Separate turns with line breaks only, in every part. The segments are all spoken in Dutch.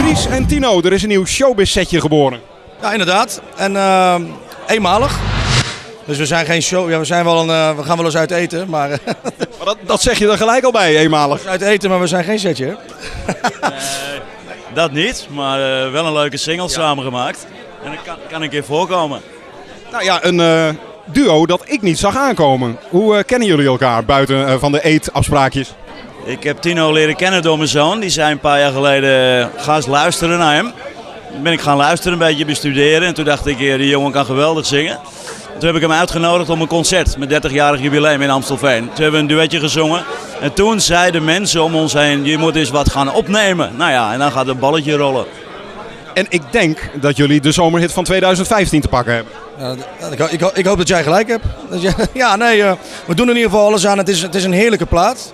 Dries en Tino, er is een nieuw showbiz setje geboren.
Ja, inderdaad. En eenmalig. Dus we zijn geen show. Ja, we gaan wel eens uit eten, maar
Maar dat zeg je er gelijk al bij, eenmalig.
uit eten, maar we zijn geen setje. Hè?
Dat niet, maar wel een leuke single samengemaakt. En dat kan een keer voorkomen.
Nou ja, een duo dat ik niet zag aankomen. Hoe kennen jullie elkaar buiten van de eetafspraakjes?
Ik heb Tino leren kennen door mijn zoon. Die zei een paar jaar geleden, ga eens luisteren naar hem. Toen ben ik gaan luisteren, een beetje bestuderen. En toen dacht ik, die jongen kan geweldig zingen. Toen heb ik hem uitgenodigd om een concert met 30-jarig jubileum in Amstelveen. Toen hebben we een duetje gezongen. En toen zeiden mensen om ons heen, je moet eens wat gaan opnemen. Nou ja, en dan gaat het balletje rollen.
En ik denk dat jullie de zomerhit van 2015 te pakken hebben.
Ik hoop dat jij gelijk hebt. Ja, nee, we doen er in ieder geval alles aan. Het is een heerlijke plaat.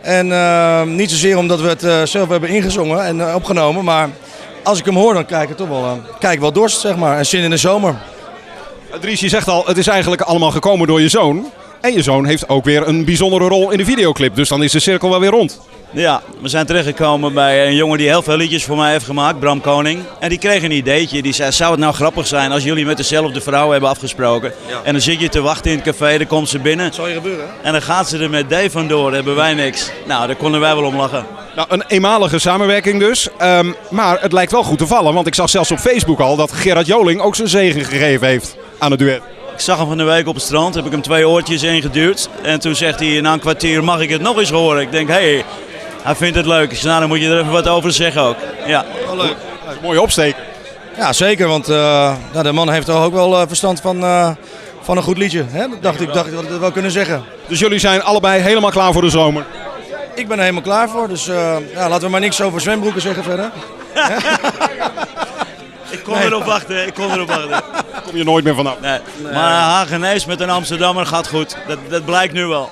En niet zozeer omdat we het zelf hebben ingezongen en opgenomen. Maar als ik hem hoor, dan krijg ik wel dorst, zeg maar. En zin in de zomer.
Dries, je zegt al, het is eigenlijk allemaal gekomen door je zoon. En je zoon heeft ook weer een bijzondere rol in de videoclip. Dus dan is de cirkel wel weer rond.
Ja, we zijn terechtgekomen bij een jongen die heel veel liedjes voor mij heeft gemaakt, Bram Koning. En die kreeg een ideetje. Die zei, zou het nou grappig zijn als jullie met dezelfde vrouw hebben afgesproken? Ja. En dan zit je te wachten in het café, dan komt ze binnen.
Dat zal je gebeuren.
En dan gaat ze er met Dave vandoor, hebben wij niks. Nou, daar konden wij wel om lachen.
Nou, een eenmalige samenwerking dus. Maar het lijkt wel goed te vallen. Want ik zag zelfs op Facebook al dat Gerard Joling ook zijn zegen gegeven heeft aan het duet.
Ik zag hem van de week op het strand, heb ik hem 2 oortjes ingeduwd. En toen zegt hij, na een kwartier mag ik het nog eens horen. Ik denk, hé, hij vindt het leuk. Dus nou, dan moet je er even wat over zeggen ook. Ja.
Wel leuk.
Mooie opsteek.
Ja, zeker. Want de man heeft toch ook wel verstand van een goed liedje. Hè? Dacht ik dat we wel kunnen zeggen.
Dus jullie zijn allebei helemaal klaar voor de zomer?
Ik ben er helemaal klaar voor. Dus laten we maar niks over zwembroeken zeggen verder.
Ik kon erop wachten, Daar
Kom je nooit meer vanaf.
nee. Maar Hagenees met een Amsterdammer gaat goed. Dat blijkt nu wel.